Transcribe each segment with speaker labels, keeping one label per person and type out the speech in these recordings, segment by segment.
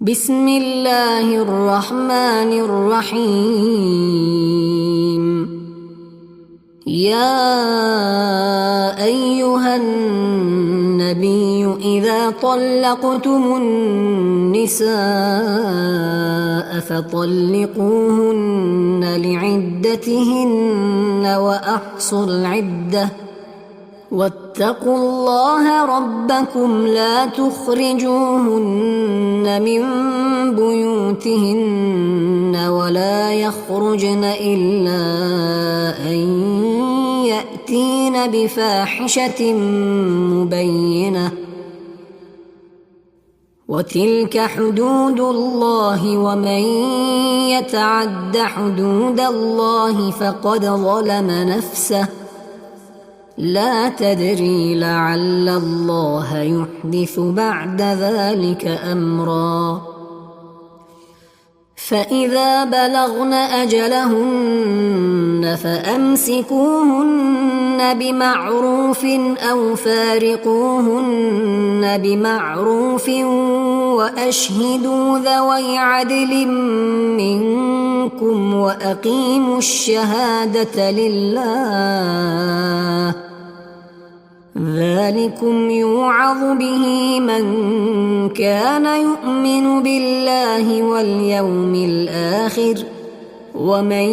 Speaker 1: بسم الله الرحمن الرحيم. يا أيها النبي إذا طلقتم النساء فطلقوهن لعدتهن وأحصوا العدة واتقوا الله ربكم لا تخرجوهن من بيوتهن ولا يخرجن إلا أن يأتين بفاحشة مبينة وتلك حدود الله ومن يتعد حدود الله فقد ظلم نفسه لا تدري لعل الله يحدث بعد ذلك أمرا. فإذا بلغن أجلهن فأمسكوهن بمعروف أو فارقوهن بمعروف وأشهدوا ذوي عدل منكم وأقيموا الشهادة لله ذلكم يوعظ به من كان يؤمن بالله واليوم الآخر ومن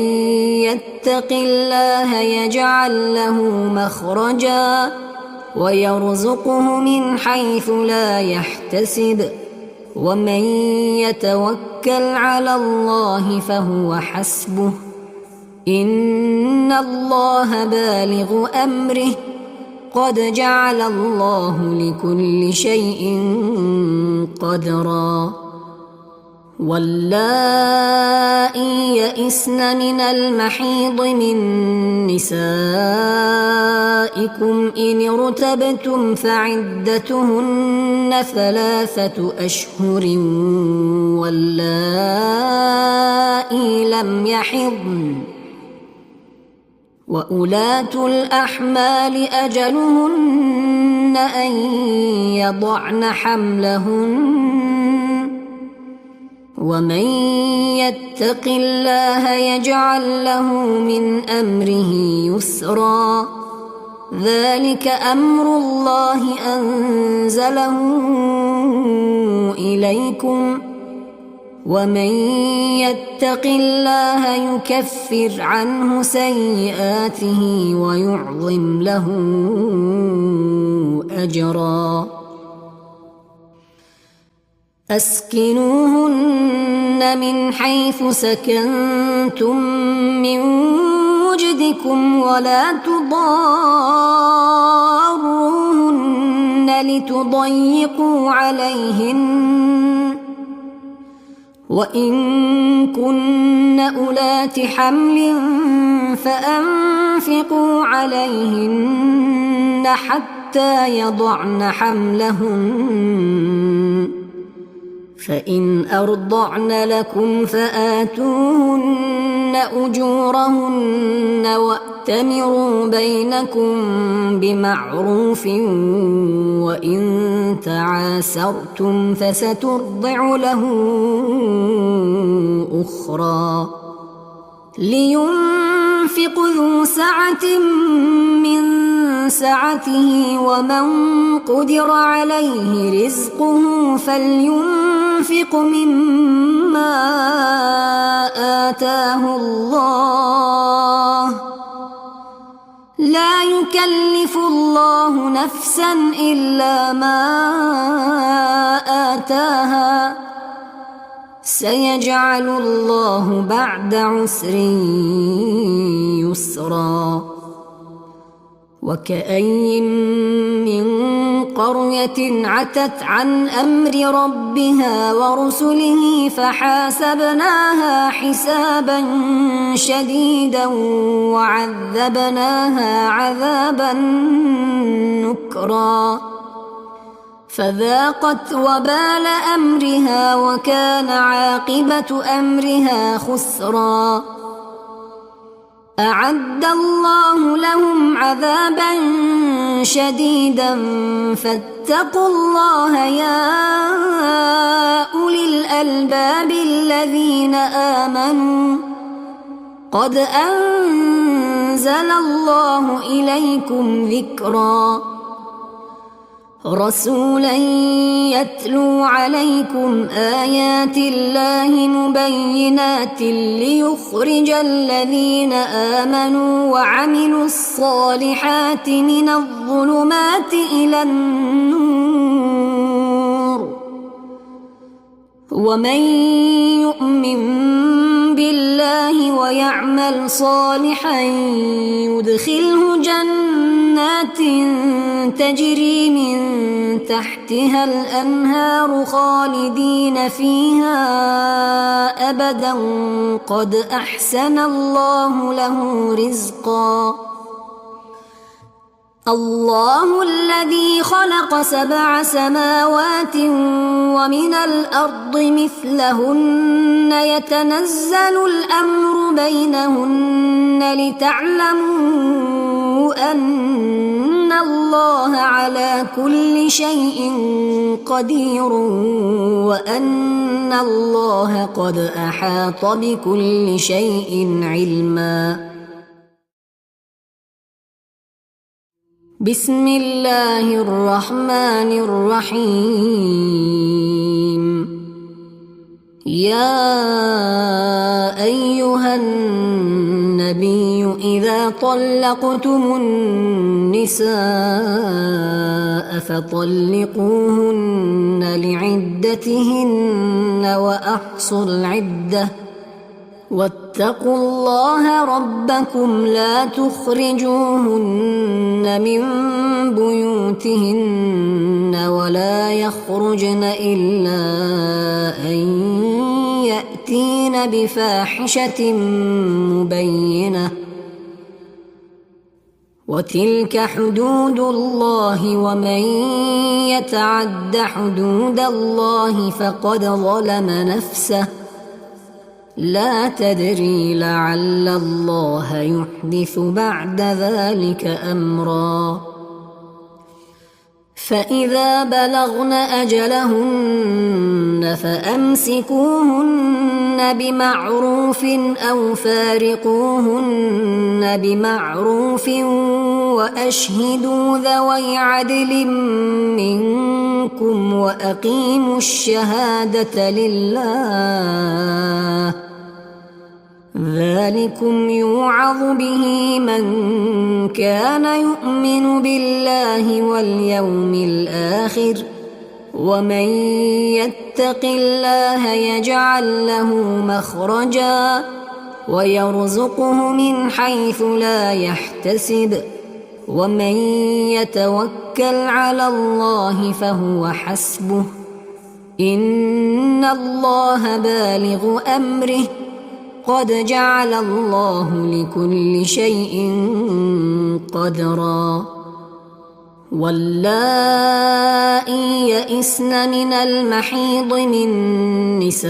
Speaker 1: يتق الله يجعل له مخرجا ويرزقه من حيث لا يحتسب ومن يتوكل على الله فهو حسبه إن الله بالغ أمره قد جعل الله لكل شيء قدرا. واللائي يئسن من المحيض من نسائكم إن ارتبتم فعدتهن 3 أشهر واللائي لم يحضن وأولاة الأحمال أجلهن أن يضعن حملهن ومن يتق الله يجعل له من أمره يسرا ذلك أمر الله أنزله إليكم ومن يتق الله يكفر عنه سيئاته ويعظم له أجرا. أسكنوهن من حيث سكنتم من وجدكم ولا تضاروهن لتضيقوا عليهن وإن كن أولات حمل فأنفقوا عليهن حتى يضعن حملهن فإن أرضعن لكم فآتوهن أجورهن وأتمروا بينكم بمعروف وإن تعاسرتم فسترضع له أخرى لينفق ذو سعة من سعته ومن قدر عليه رزقه فلينفق مما آتاه الله لا يكلف الله نفسا إلا ما آتاها سيجعل الله بعد عسر يسرا. وكأين من قرية عتت عن أمر ربها ورسله فحاسبناها حسابا شديدا وعذبناها عذابا نكرا فذاقت وبال أمرها وكان عاقبة أمرها خسرا. أعد الله لهم عذابا شديدا فاتقوا الله يا أولي الألباب الألباب الذين آمنوا قد أنزل الله إليكم ذكرا رسولا يتلو عليكم آيات الله مبينات ليخرج الذين آمنوا وعملوا الصالحات من الظلمات إلى النور ومن يؤمن بالله ويعمل صالحا يدخله جنات تجري من تحتها الأنهار خالدين فيها أبدا قد أحسن الله له رزقا الله الذي خلق 7 سماوات ومن الأرض مثلهن يتنزل الأمر بينهن لتعلموا أن الله على كل شيء قدير وأن الله قد أحاط بكل شيء علما بسم الله الرحمن الرحيم يا أيها النبي إذا طلقتم النساء فطلقوهن لعدتهن وأحصوا العدة واتقوا الله ربكم لا تخرجوهن من بيوتهن ولا يخرجن إلا أن يأتين بفاحشة مبينة وتلك حدود الله ومن يتعد حدود الله فقد ظلم نفسه لا تدري لعل الله يحدث بعد ذلك أمرا فإذا بلغن أجلهن فأمسكوهن بمعروف أو فارقوهن بمعروف وأشهدوا ذوي عدل منكم وأقيموا الشهادة لله ذلكم يوعظ به من كان يؤمن بالله واليوم الآخر ومن يتق الله يجعل له مخرجا ويرزقه من حيث لا يحتسب ومن يتوكل على الله فهو حسبه إن الله بالغ أمره قد جعل الله لكل شيء قدرا واللائي يئسن من المحيض من نسائكم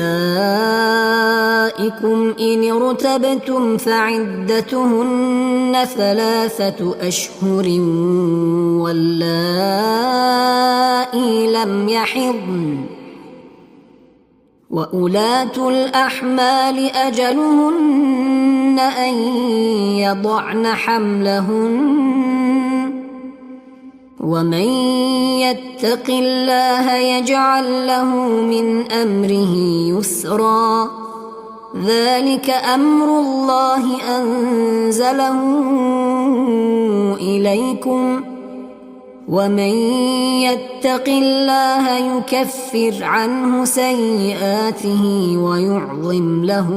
Speaker 1: إن ارتبتم فعدتهن 3 أشهر واللائي لم يحضن وأولاة الأحمال أجلهن أن يضعن حملهن ومن يتق الله يجعل له من أمره يسرا ذلك أمر الله أنزله إليكم ومن يتق الله يكفر عنه سيئاته ويعظم له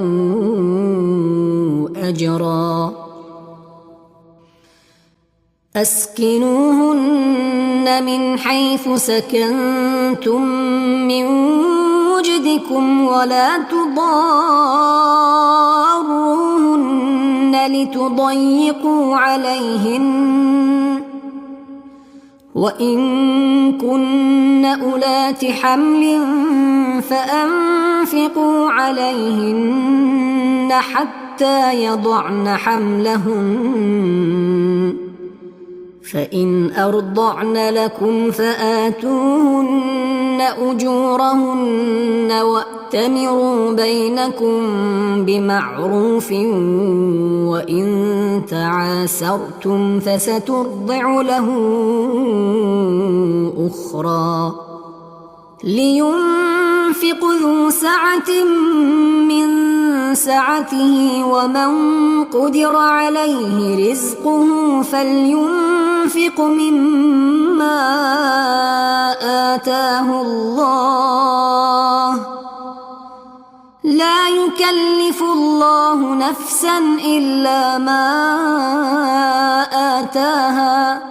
Speaker 1: أجرا أسكنوهن من حيث سكنتم من وجدكم ولا تضاروهن لتضيقوا عليهن وإن كن أولات حمل فأنفقوا عليهن حتى يضعن حملهن فإن أرضعن لكم فآتوهن أجورهن وأتمروا بينكم بمعروف وإن تعاسرتم فسترضع له أخرى لينفق ذو سعة من سعته ومن قدر عليه رزقه فلينفق مما آتاه الله لا يكلف الله نفسا إلا ما آتاها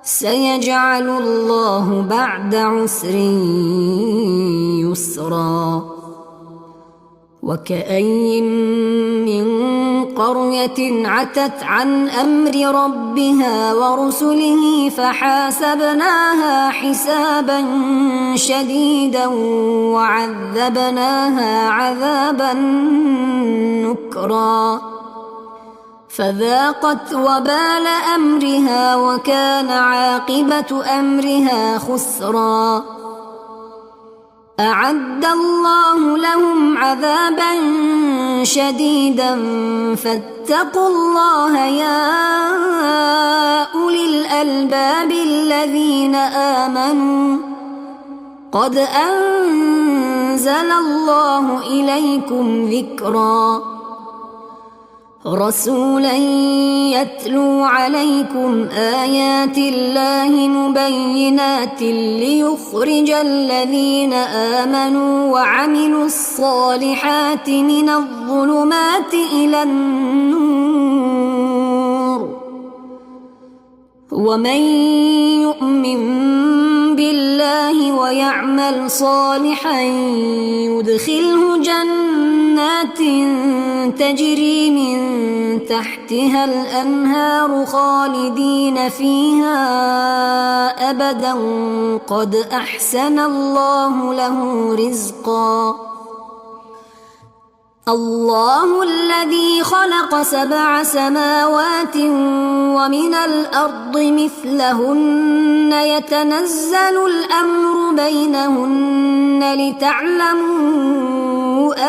Speaker 1: سيجعل الله بعد عسر يسرا وكأي من قرية عتت عن أمر ربها ورسله فحاسبناها حسابا شديدا وعذبناها عذابا نكرا فذاقت وبال أمرها وكان عاقبة أمرها خسرا أعد الله لهم عذابا شديدا فاتقوا الله يا أولي الألباب الذين آمنوا قد أنزل الله إليكم ذكرا رسولا يتلو عليكم آيات الله مبينات ليخرج الذين آمنوا وعملوا الصالحات من الظلمات إلى النور ومن يؤمن بالله ويعمل صالحا يدخله جنات تجري من تحتها الأنهار خالدين فيها أبدا قد أحسن الله له رزقا الله الذي خلق 7 سماوات ومن الأرض مثلهن يتنزل الأمر بينهن لتعلموا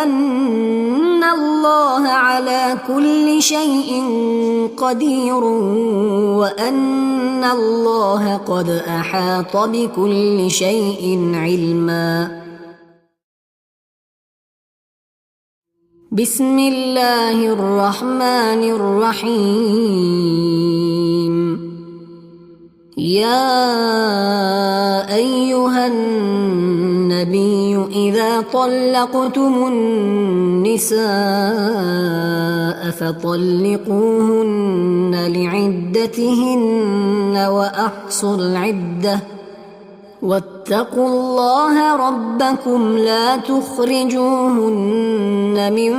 Speaker 1: أن الله على كل شيء قدير وأن الله قد أحاط بكل شيء علما بسم الله الرحمن الرحيم يا أيها النبي إذا طلقتم النساء فطلقوهن لعدتهن وأحصوا العدة واتقوا الله ربكم لا تخرجوهن من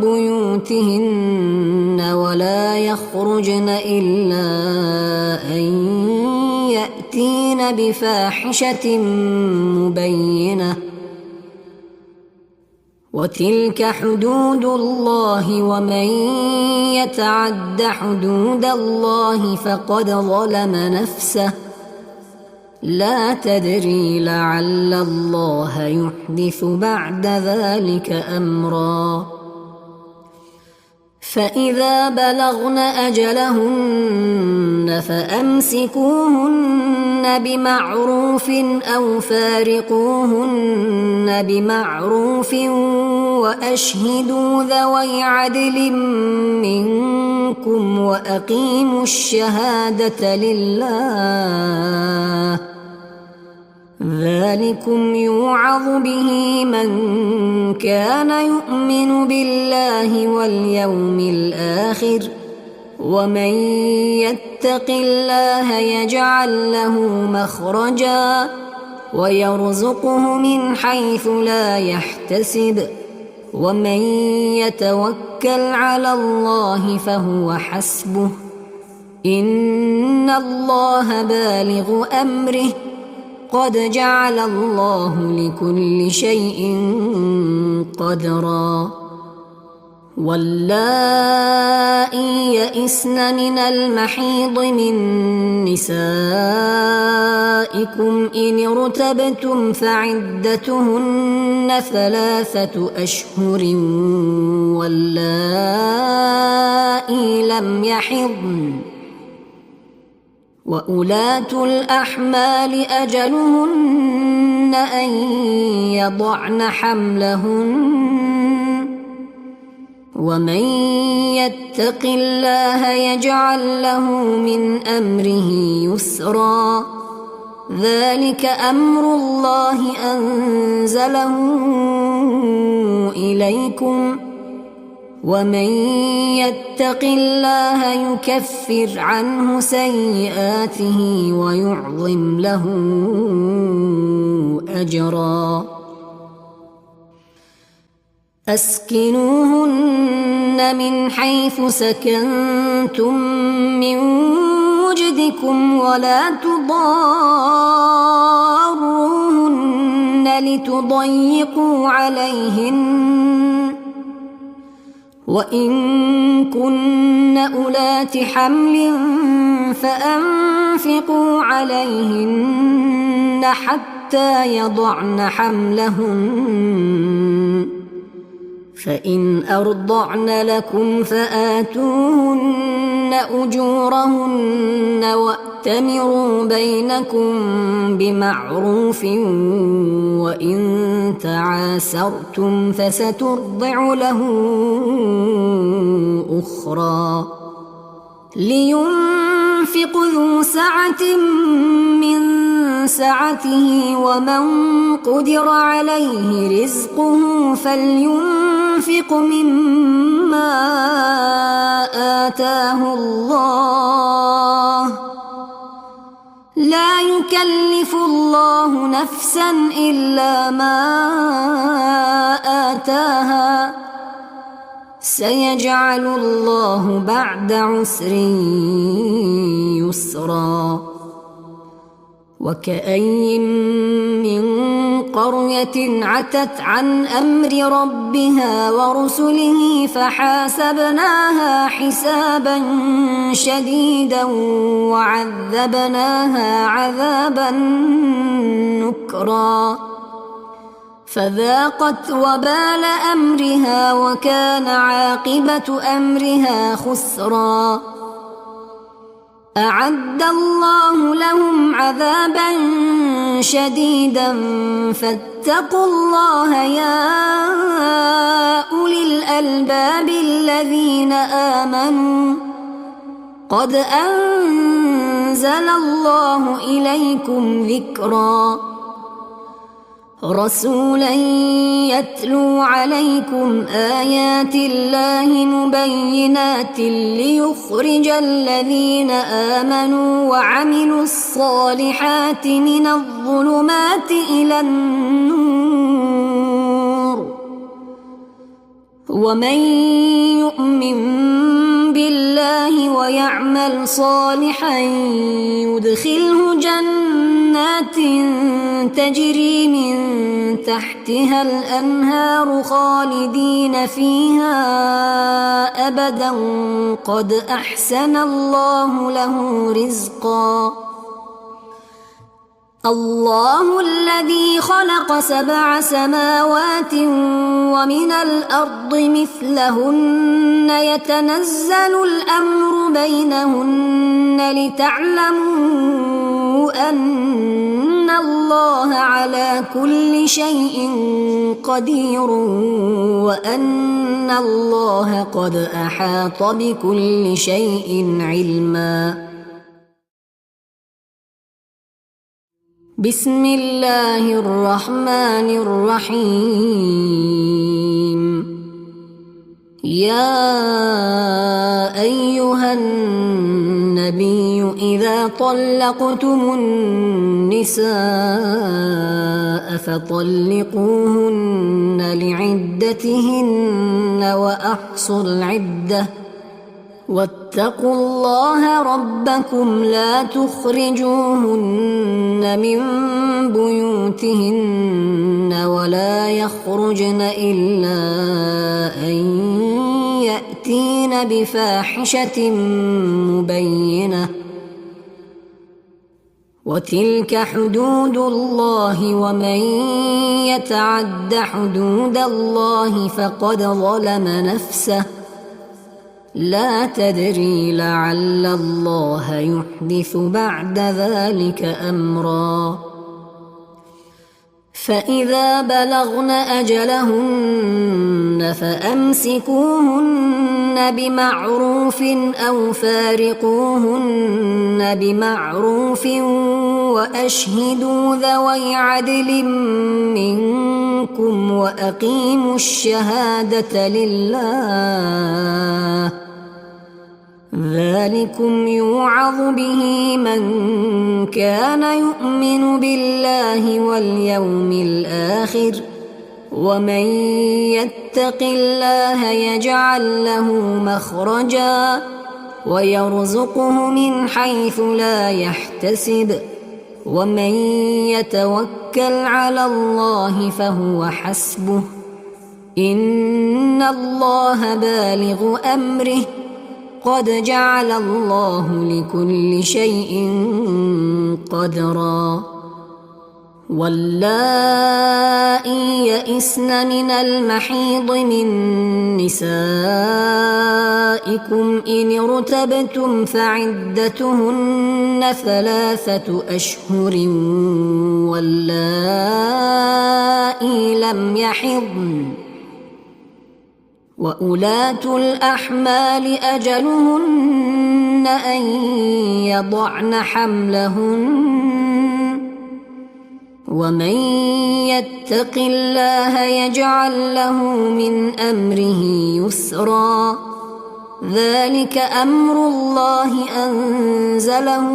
Speaker 1: بيوتهن ولا يخرجن إلا أن يأتين بفاحشة مبينة وتلك حدود الله ومن يتعد حدود الله فقد ظلم نفسه لا تدري لعل الله يحدث بعد ذلك أمرا فإذا بلغن أجلهن فأمسكوهن بمعروف أو فارقوهن بمعروف وأشهدوا ذوي عدل منكم وأقيموا الشهادة لله ذلكم يوعظ به من كان يؤمن بالله واليوم الآخر ومن يتق الله يجعل له مخرجا ويرزقه من حيث لا يحتسب ومن يتوكل على الله فهو حسبه إن الله بالغ أمره قد جعل الله لكل شيء قدرا واللائي يئسن من المحيض من نسائكم إن ارتبتم فعدتهن 3 أشهر واللائي لم يحضن وأولاة الأحمال أجلهن أن يضعن حملهن ومن يتق الله يجعل له من أمره يسرا ذلك أمر الله أنزله إليكم ومن يتق الله يكفر عنه سيئاته ويعظم له أجرا أسكنوهن من حيث سكنتم من وجدكم ولا تضاروهن لتضيقوا عليهن وإن كن أولات حمل فأنفقوا عليهن حتى يضعن حملهن فإن أرضعن لكم فآتوهن أجورهن وأتمروا بينكم بمعروف وإن تعاسرتم فسترضع له أخرى لينفق ذو سعة من سعته ومن قدر عليه رزقه فلينفق مما آتاه الله لا يكلف الله نفسا إلا ما آتاها سيجعل الله بعد عسر يسرا وكأي من قرية عتت عن أمر ربها ورسله فحاسبناها حسابا شديدا وعذبناها عذابا نكرا فذاقت وبال أمرها وكان عاقبة أمرها خسرا أعد الله لهم عذابا شديدا فاتقوا الله يا أولي الألباب الذين آمنوا قد أنزل الله إليكم ذكرا رسولا يتلو عليكم آيات الله مبينات ليخرج الذين آمنوا وعملوا الصالحات من الظلمات إلى النور ومن يؤمن بالله ويعمل صالحا يدخله جنات تجري من تحتها الأنهار خالدين فيها أبدا قد أحسن الله له رزقا الله الذي خلق 7 سماوات ومن الأرض مثلهن يتنزل الأمر بينهن لتعلموا أن الله على كل شيء قدير وأن الله قد أحاط بكل شيء علما بسم الله الرحمن الرحيم يا أيها النبي إذا طلقتم النساء فطلقوهن لعدتهن وأحصوا العدة واتقوا الله ربكم لا تخرجوهن من بيوتهن ولا يخرجن إلا أن يأتين بفاحشة مبينة وتلك حدود الله ومن يتعد حدود الله فقد ظلم نفسه لا تدري لعل الله يحدث بعد ذلك أمرا فإذا بلغن أجلهن فأمسكوهن بمعروف أو فارقوهن بمعروف وأشهدوا ذوي عدل منكم وأقيموا الشهادة لله ذلكم يوعظ به من كان يؤمن بالله واليوم الآخر ومن يتق الله يجعل له مخرجا ويرزقه من حيث لا يحتسب ومن يتوكل على الله فهو حسبه إن الله بالغ أمره قد جعل الله لكل شيء قدرا واللائي يئسن من المحيض من نسائكم إن ارتبتم فعدتهن 3 أشهر واللائي لم يحضن وأولاة الأحمال أجلهن أن يضعن حملهن ومن يتق الله يجعل له من أمره يسرا ذلك أمر الله أنزله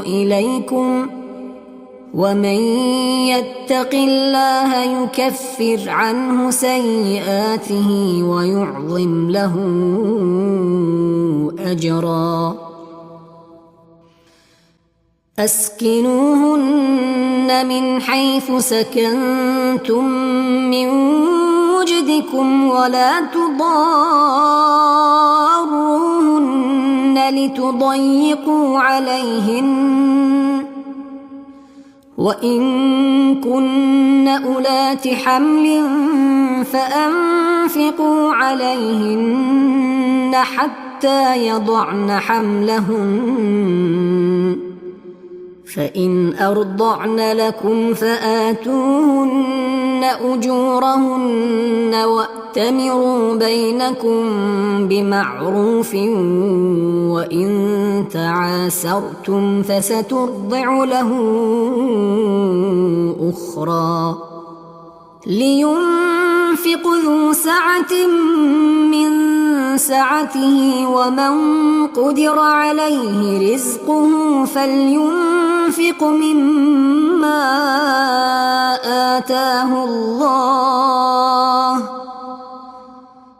Speaker 1: إليكم ومن يتق الله يكفر عنه سيئاته ويعظم له أجرا أسكنوهن من حيث سكنتم من وجدكم ولا تضاروهن لتضيقوا عليهن وإن كن أولات حمل فأنفقوا عليهن حتى يضعن حملهن فإن أرضعن لكم فآتوهن أجورهن وأتمروا بينكم بمعروف وإن تعاسرتم فسترضع له أخرى لينفق ذو سعة من سعته ومن قدر عليه رزقه فلينفق مما آتاه الله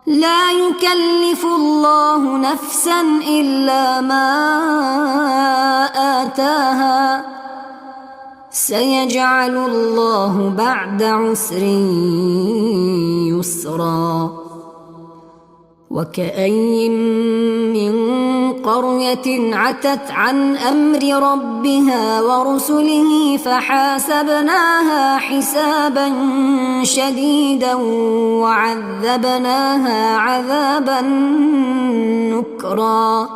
Speaker 1: لا يكلف الله نفسا إلا ما آتاها سيجعل الله بعد عسر يسرا وكأي من قرية عتت عن أمر ربها ورسله فحاسبناها حسابا شديدا وعذبناها عذابا نكرا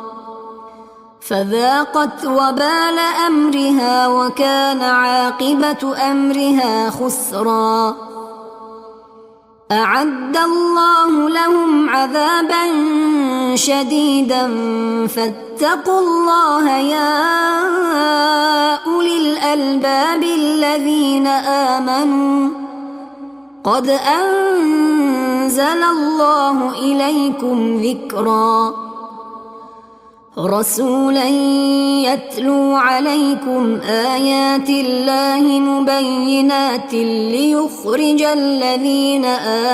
Speaker 1: فذاقت وبال أمرها وكان عاقبة أمرها خسرا أعد الله لهم عذابا شديدا فاتقوا الله يا أولي الألباب الذين آمنوا قد أنزل الله إليكم ذكرا رسولا يتلو عليكم آيات الله مبينات ليخرج الذين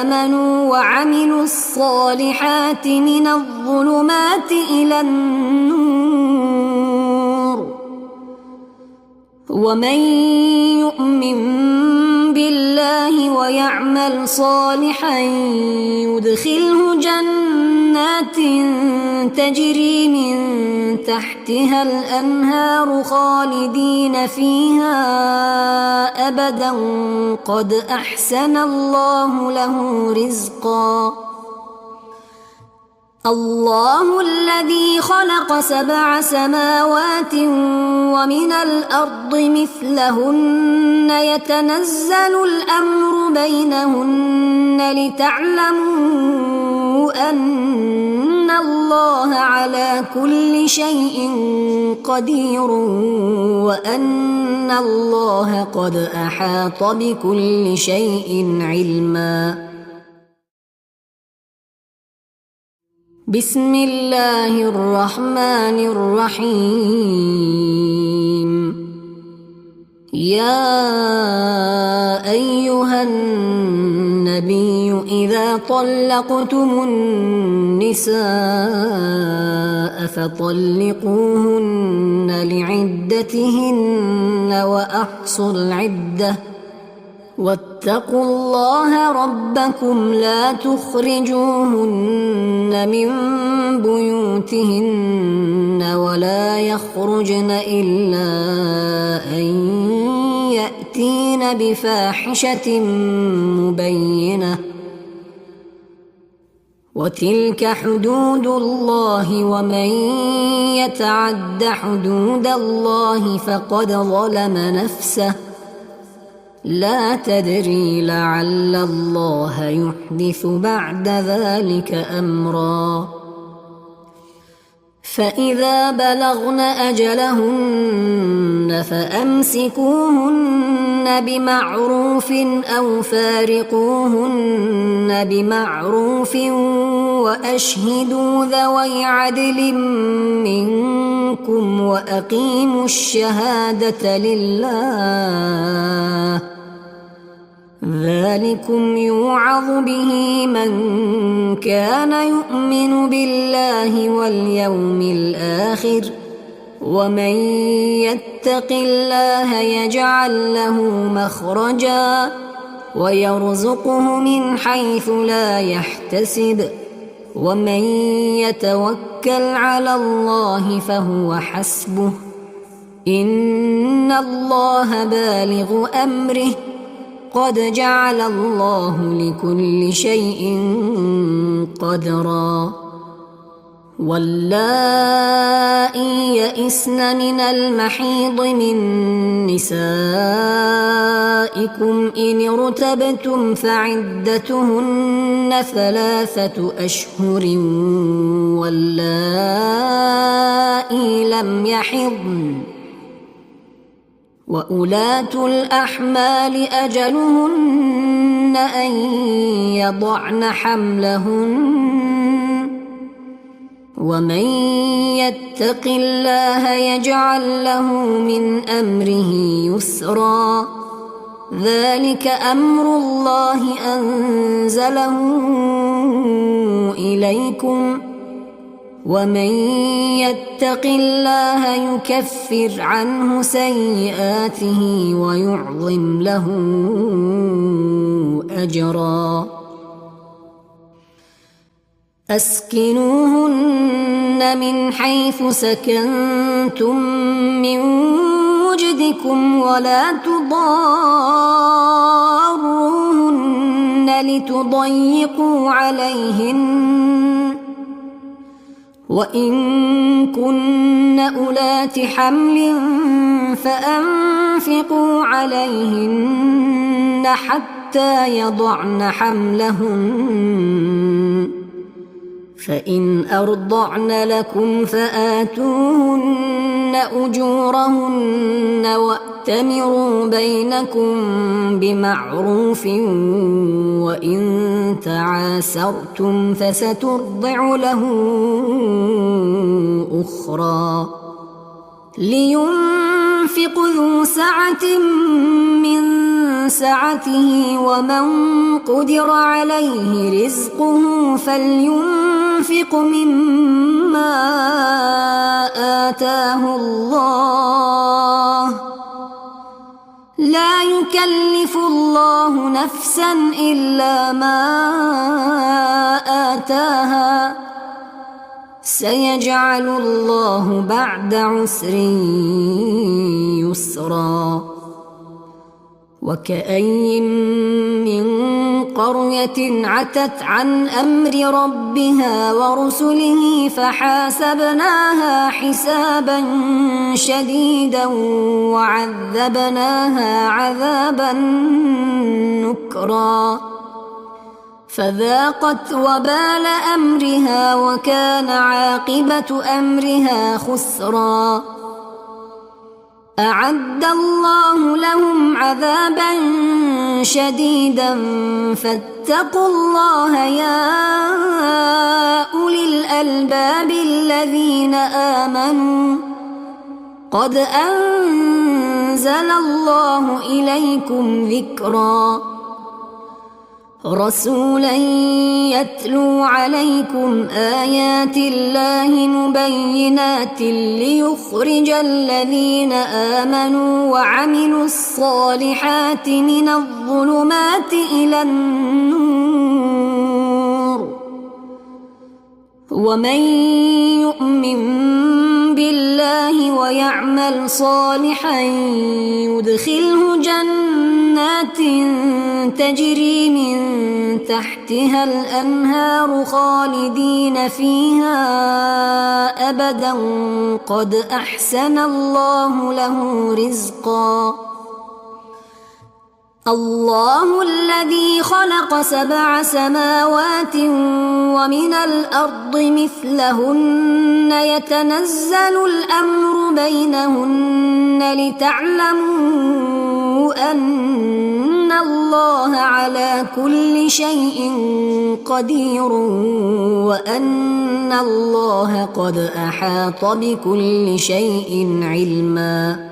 Speaker 1: آمنوا وعملوا الصالحات من الظلمات إلى النور ومن يؤمن بالله ويعمل صالحا يدخله جنات تجري من تحتها الأنهار خالدين فيها أبدا قد أحسن الله له رزقا. الله الذي خلق 7 سماوات ومن الأرض مثلهن يتنزل الأمر بينهن لتعلموا أن الله على كل شيء قدير وأن الله قد أحاط بكل شيء علما. بسم الله الرحمن الرحيم. يا أيها النبي إذا طلقتم النساء فطلقوهن لعدتهن وأحصوا العدة واتقوا الله ربكم لا تخرجوهن من بيوتهن ولا يخرجن إلا أن يأتين بفاحشة مبينة وتلك حدود الله ومن يتعد حدود الله فقد ظلم نفسه لا تدري لعل الله يحدث بعد ذلك أمرا. فإذا بلغن أجلهن فأمسكوهن بمعروف أو فارقوهن بمعروف وأشهدوا ذوي عدل منكم وأقيموا الشهادة لله ذلكم يوعظ به من كان يؤمن بالله واليوم الآخر ومن يتق الله يجعل له مخرجا ويرزقه من حيث لا يحتسب ومن يتوكل على الله فهو حسبه إن الله بالغ أمره قد جعل الله لكل شيء قدرا. واللائي يئسن من المحيض من نسائكم إن ارتبتم فعدتهن 3 أشهر واللائي لم يحضن وأولاة الأحمال أجلهن أن يضعن حملهن ومن يتق الله يجعل له من أمره يسرا ذلك أمر الله أنزله إليكم ومن يتق الله يكفر عنه سيئاته ويعظم له أجرا. أسكنوهن من حيث سكنتم من وجدكم ولا تضاروهن لتضيقوا عليهن وإن كن أولات حمل فأنفقوا عليهن حتى يضعن حملهن فإن أرضعن لكم فآتوهن أجورهن وأتمروا بينكم بمعروف وإن تعاسرتم فسترضع له أخرى لينفق ذو سعة من سعته ومن قدر عليه رزقه فلينفق مما آتاه الله لا يكلف الله نفسا إلا ما آتاها سيجعل الله بعد عسر يسرا وكأين من قرية عتت عن أمر ربها ورسله فحاسبناها حسابا شديدا وعذبناها عذابا نكرا فذاقت وبال أمرها وكان عاقبة أمرها خسرا أعد الله لهم عذابا شديدا فاتقوا الله يا أولي الألباب الذين آمنوا قد أنزل الله إليكم ذكرا رسولا يتلو عليكم آيات الله مبينات ليخرج الذين آمنوا وعملوا الصالحات من الظلمات إلى النور ومن يؤمن بالله ويعمل صالحا يدخله جنات تجري من تحتها الأنهار خالدين فيها أبدا قد أحسن الله له رزقا الله الذي خلق 7 سماوات ومن الأرض مثلهن يتنزل الأمر بينهن لتعلموا أن الله على كل شيء قدير وأن الله قد أحاط بكل شيء علما